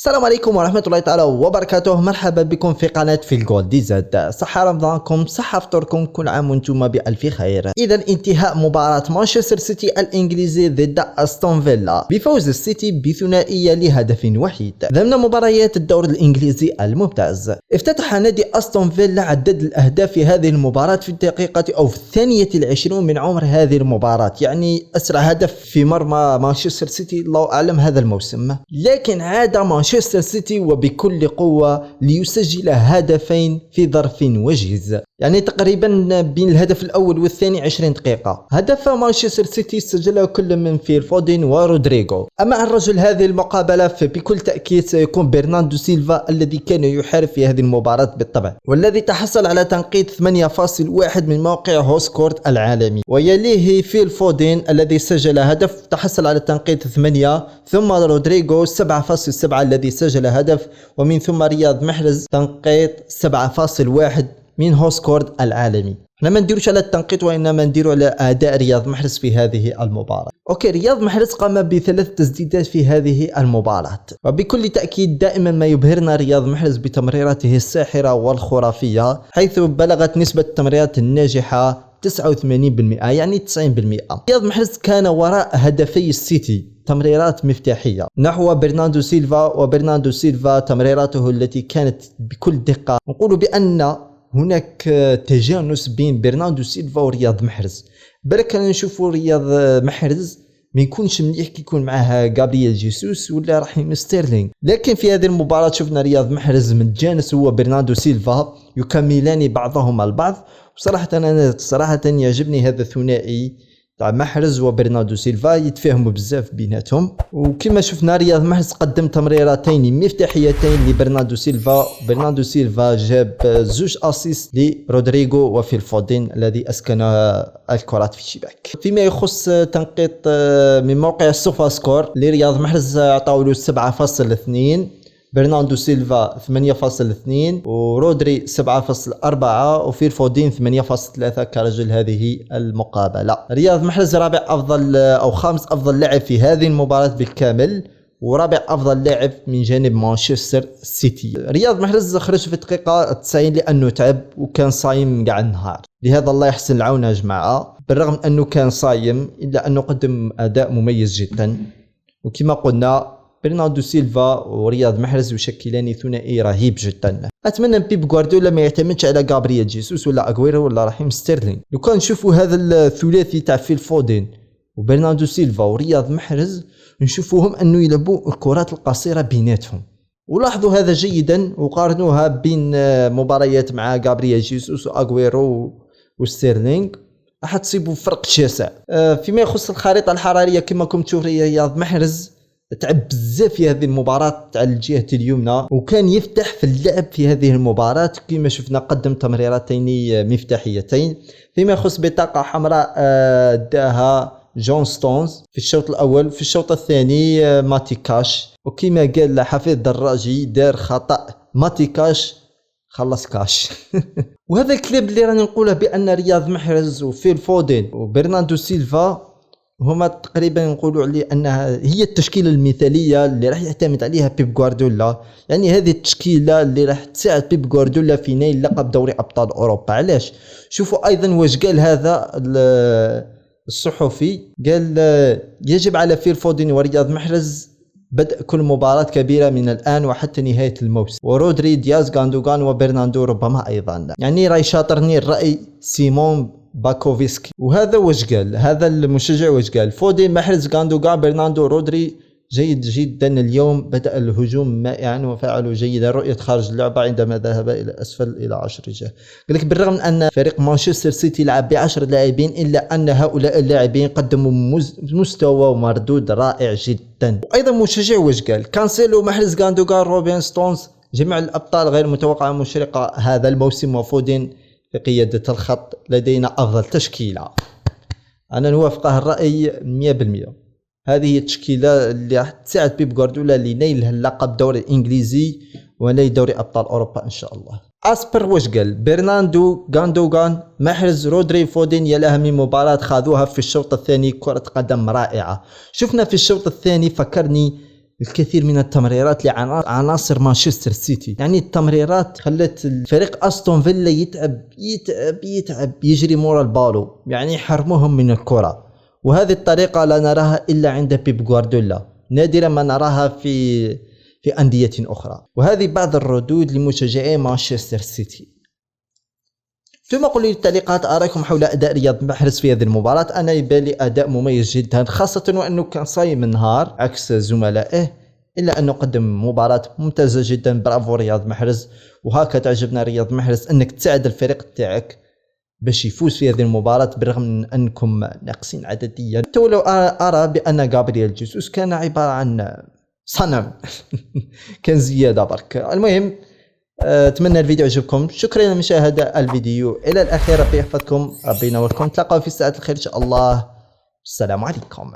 السلام عليكم ورحمة الله تعالى وبركاته. مرحبا بكم في قناة في الجول دي زاد. صحة رمضانكم، صحة فطوركم، كل عام وانتم بألف خير. إذا انتهاء مباراة مانشستر سيتي الإنجليزي ضد أستون فيلا بفوز السيتي بثنائية لهدف وحيد ضمن مباريات الدور الإنجليزي الممتاز. افتتح نادي أستون فيلا عدد الأهداف في هذه المباراة في الدقيقة أو في الثانية العشرون من عمر هذه المباراة، يعني أسرع هدف في مرمى مانشستر سيتي الله أعلم هذا الموسم. لكن عاد مانشستر سيتي وبكل قوة ليسجل هدفين في ظرف وجيز، يعني تقريبا بين الهدف الأول والثاني 20 دقيقة. هدف مانشستر سيتي سجله كل من فيل فودين ورودريغو. أما عن رجل هذه المقابلة فبكل تأكيد سيكون برناردو سيلفا الذي كان يحارب في هذه المباراة بالطبع، والذي تحصل على تنقيط 8.1 من موقع هوسكورت العالمي، ويليه فيل فودين الذي سجل هدف تحصل على تنقيط 8، ثم رودريغو 7.7 الذي سجل هدف، ومن ثم رياض محرز تنقيط 7.1 من هوسكورت العالمي. احنا ما نديروش على التنقيط وانما نديرو على اداء رياض محرز في هذه المباراة. اوكي، رياض محرز قام ب3 تسديدات في هذه المباراة، وبكل تأكيد دائما ما يبهرنا رياض محرز بتمريراته الساحرة والخرافية، حيث بلغت نسبة التمريرات الناجحة 89%، يعني 90%. رياض محرز كان وراء هدفي السيتي تمريرات مفتاحية نحو برناردو سيلفا، وبرناردو سيلفا تمريراته التي كانت بكل دقة. نقول بأن هناك تجانس بين برناردو سيلفا ورياض محرز. برك نشوفوا رياض محرز ما يكونش مليح كي يكون معاه غابرييل جيسوس ولا رحيم ستيرلينغ، لكن في هذه المباراة شفنا رياض محرز متجانس هو برناردو سيلفا، يكملان بعضهما البعض. صراحة يعجبني هذا الثنائي تاع محرز وبرناردو سيلفا، يتفاهموا بزاف بيناتهم. وكما شفنا رياض محرز قدم تمريرتين مفتاحيتين لبرناردو سيلفا. برناردو سيلفا جاب 2 اسيست لرودريغو وفيل فودين الذي اسكن الكرات في الشباك. فيما يخص تنقيط من موقع السوفا سكور لرياض محرز عطاو له 7.2، برناردو سيلفا 8.2، ورودري 7.4، وفيل فودين 8.3 كرجل هذه المقابلة. رياض محرز رابع أفضل أو خامس أفضل لاعب في هذه المباراة بالكامل، ورابع أفضل لاعب من جانب مانشستر سيتي. رياض محرز خرج في الدقيقة 90 لأنه تعب وكان صايم قاع النهار، لهذا الله يحسن العون يا جماعة. بالرغم أنه كان صايم إلا أنه قدم أداء مميز جدا، وكما قلنا برناردو سيلفا ورياض محرز يشكلان ثنائي رهيب جدا. اتمنى بيب غوارديولا ما يعتمدش على غابرييل جيسوس ولا اغويرو ولا رحيم ستيرلينغ. لو كان نشوفوا هذا الثلاثي تاع فيل فودين وبرناردو سيلفا ورياض محرز نشوفوهم انه يلعبوا الكرات القصيره بيناتهم. ولاحظوا هذا جيدا وقارنوها بين مباريات مع غابرييل جيسوس واغويرو وستيرلينغ، راح تصيبوا فرق شاسع. فيما يخص الخريطه الحراريه كما كنتم تشوفوا رياض محرز تعب بزاف في هذه المباراة على الجهة اليمنى، وكان يفتح في اللعب في هذه المباراة كما شفنا. قدم تمريرتين مفتاحيتين. فيما يخص بطاقة حمراء داها جون ستونز في الشوط الأول. في الشوط الثاني ماتيكاش، وكما قال حفيظ دراجي دار خطأ، ماتيكاش خلص كاش. وهذا الكليب اللي راني نقوله بأن رياض محرز وفيل فودين وبرناردو سيلفا هما تقريبا نقولوا عليه انها هي التشكيله المثاليه اللي راح يعتمد عليها بيب غوارديولا، يعني هذه التشكيله اللي راح تساعد بيب غوارديولا في نيل لقب دوري ابطال اوروبا. علاش؟ شوفوا ايضا واش قال هذا الصحفي، قال يجب على فيل فودين ورياض محرز بدء كل مباراة كبيرة من الآن وحتى نهاية الموسم، ورودري دياز غاندوغان وبرناردو ربما أيضا. يعني راي شاطرني الرأي سيمون باكوفيسكي. وهذا واش قال هذا المشجع، واش قال؟ فودين محرز غاندوغان برناردو رودري جيد جدا اليوم، بدأ الهجوم مائعا وفعلوا جيدا، رؤية خارج اللعبة عندما ذهب إلى أسفل إلى 10 رجال. قال لك بالرغم أن فريق مانشستر سيتي لعب ب10 لاعبين إلا أن هؤلاء اللاعبين قدموا مستوى ومردود رائع جدا. وأيضا مشجع واش قال؟ كانسيلو محرز غاندوغان روبن ستونز جميع الأبطال غير متوقعة مشرقة هذا الموسم، وفودين في قيادة الخط لدينا أفضل تشكيلة. أنا نوافقه الرأي 100%. هذه التشكيلة اللي راح تساعد بيب غوارديولا لنيل اللقب دوري الإنجليزي ونيل دوري أبطال أوروبا إن شاء الله. أسبر واش قال؟ برناردو غاندوغان محرز رودري فودين يا لها من مباراة خاذوها في الشوط الثاني، كرة قدم رائعة. شفنا في الشوط الثاني فكرني الكثير من التمريرات لعناصر مانشستر سيتي. يعني التمريرات خلت الفريق أستون فيلا يتعب يجري مورا البالو، يعني يحرموهم من الكرة. وهذه الطريقة لا نراها إلا عند بيب غوارديولا، نادرا ما نراها في أندية أخرى. وهذه بعض الردود لمشجعي مانشستر سيتي. ثم قولوا لي التعليقات آراءكم حول أداء رياض محرز في هذه المباراة. أنا يبان لي أداء مميز جدا، خاصة وأنه كان صايم النهار عكس زملائه، إلا أنه قدم مباراة ممتازة جدا. برافو رياض محرز، وهكذا تعجبنا رياض محرز أنك تساعد الفريق تاعك باش يفوز في هذه المباراة بالرغم من أنكم ناقصين عدديا. ولو أرى بأن غابرييل جيسوس كان عبارة عن صنم كان زيادة برك. المهم أتمنى الفيديو عجبكم، شكرا لمشاهدة الفيديو إلى الأخير. ربي يحفظكم، ربي ينوركم، نتلاقاو في ساعة الخير إن شاء الله. السلام عليكم.